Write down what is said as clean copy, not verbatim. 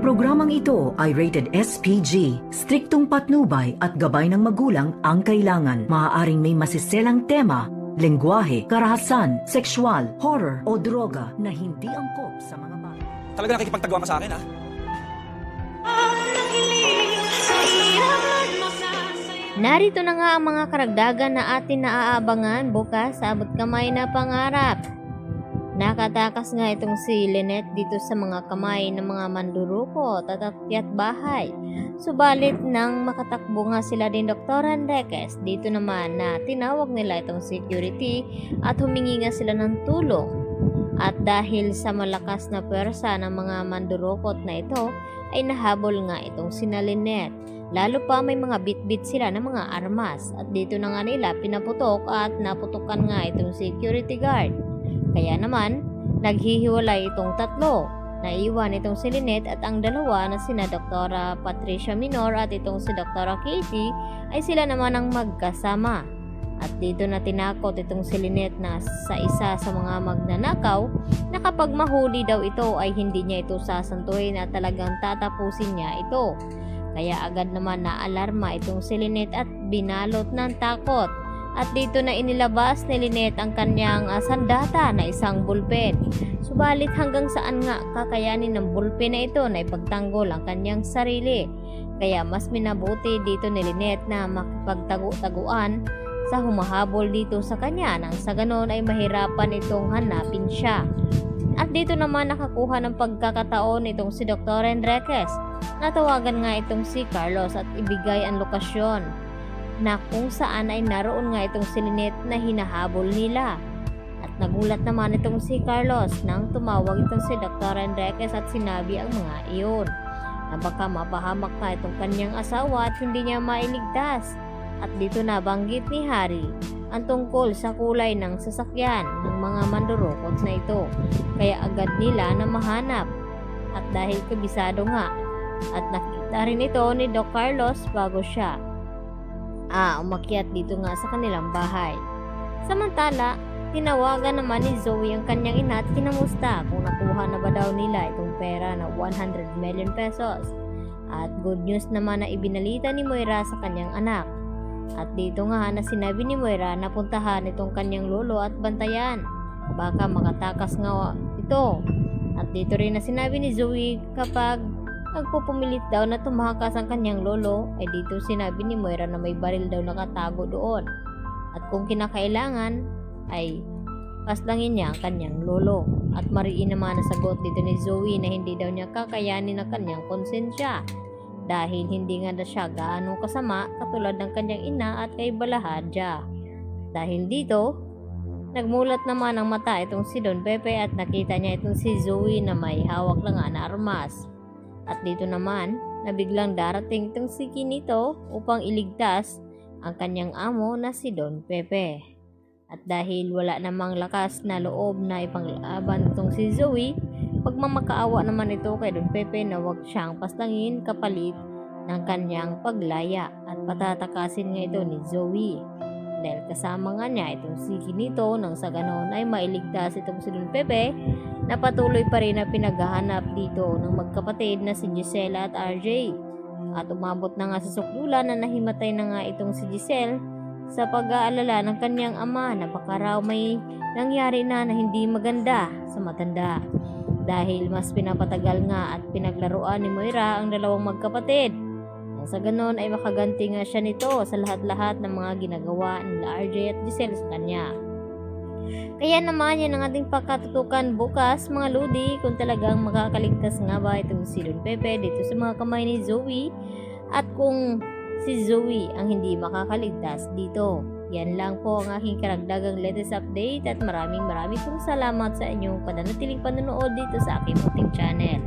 programang ito ay rated SPG. Striktong patnubay at gabay ng magulang ang kailangan. Maaaring may masiselang tema, lengguwahe, karahasan, sexual, horror o droga na hindi angkop sa mga bata. Talaga nakikipagtagwa ka sa akin, ha? Narito na nga ang mga karagdagan na atin naaabangan bukas sa abot kamay na pangarap. Nakatakas nga itong si Lynette dito sa mga kamay ng mga mandurukot at akyat bahay. Subalit nang makatakbo nga sila din Dr. Enriquez, dito naman na tinawag nila itong security at humingi nga sila ng tulong. At dahil sa malakas na pwersa ng mga mandurukot na ito, ay nahabol nga itong sina Lynette. Lalo pa may mga bit-bit sila ng mga armas at dito na nga nila pinaputok at naputukan nga itong security guard. Kaya naman, naghihiwalay itong tatlo. Naiwan itong si Lynette at ang dalawa na sina Dr. Patricia Minor at itong si Dr. Katie ay sila naman ang magkasama. At dito na tinakot itong si Lynette na sa isa sa mga magnanakaw na kapag mahuli daw ito ay hindi niya ito sasantuhin at talagang tatapusin niya ito. Kaya agad naman naalarma itong si Lynette at binalot ng takot. At dito na inilabas ni Lynette ang kanyang sandata na isang bulpen. Subalit hanggang saan nga kakayanin ng bulpen na ito na ipagtanggol ang kanyang sarili. Kaya mas minabuti dito ni Lynette na makipagtago-taguan sa humahabol dito sa kanya nang sa ganon ay mahirapan itong hanapin siya. At dito naman nakakuha ng pagkakataon itong si Dr. Enriquez. Natawagan nga itong si Carlos at ibigay ang lokasyon na kung saan ay naroon nga itong si Lynette na hinahabol nila. At nagulat naman itong si Carlos nang tumawag itong si Dr. Enriquez at sinabi ang mga iyon na baka mapahamak na itong kanyang asawa at hindi niya mailigtas. At dito na banggit ni Harry ang tungkol sa kulay ng sasakyan ng mga mandurukot na ito. Kaya agad nila na mahanap. At dahil kabisado nga at nakita rin ito ni Doc Carlos bago siya umakyat dito nga sa kanilang bahay. Samantala, tinawagan naman ni Zoe ang kanyang ina at kinamusta kung nakuha na ba daw nila itong pera na 100 million pesos. At good news naman na ibinalita ni Moira sa kanyang anak. At dito nga na sinabi ni Moira na puntahan itong kanyang lolo at bantayan. Baka makatakas nga ito. At dito rin na sinabi ni Zoe kapag nagpupumilit daw na tumakas ang kanyang lolo, ay dito sinabi ni Moira na may baril daw nakatago doon. At kung kinakailangan, ay paslangin niya ang kanyang lolo. At mariin naman ang sagot dito ni Zoe na hindi daw niya kakayanin ang kanyang konsensya. Dahil hindi nga na siya gaano kasama katulad ng kanyang ina at kay Balahadja. Dahil dito, nagmulat naman ang mata itong si Don Pepe at nakita niya itong si Zoe na may hawak lang nga na armas. At dito naman, na biglang darating itong si Kinito upang iligtas ang kanyang amo na si Don Pepe. At dahil wala namang lakas na loob na ipanglaban itong si Zoe, pagmamakaawa naman ito kay Don Pepe na huwag siyang paslangin kapalit ng kanyang paglaya at patatakasin nga ito ni Zoe. Dahil kasama nga niya itong si Kinito nang sa ganon ay mailigtas itong si Don Pepe na patuloy pa rin na pinaghahanap dito ng magkapatid na si Giselle at RJ. At umabot na nga sa sukdulan na nahimatay na nga itong si Giselle sa pag-aalala ng kanyang ama na baka raw may nangyari na hindi maganda sa matanda. Dahil mas pinapatagal nga at pinaglaruan ni Moira ang dalawang magkapatid. Sa ganon ay makaganti nga siya nito sa lahat-lahat ng mga ginagawa ni RJ at Giselle sa kanya. Kaya naman yan ang ating pagkatutukan bukas mga lodi kung talagang makakaligtas nga ba itong si Don Pepe dito sa mga kamay ni Zoe at kung si Zoe ang hindi makakaligtas dito. Yan lang po ang aking karagdagang latest update at maraming pong salamat sa inyong pananatiling panonood dito sa aking munting channel.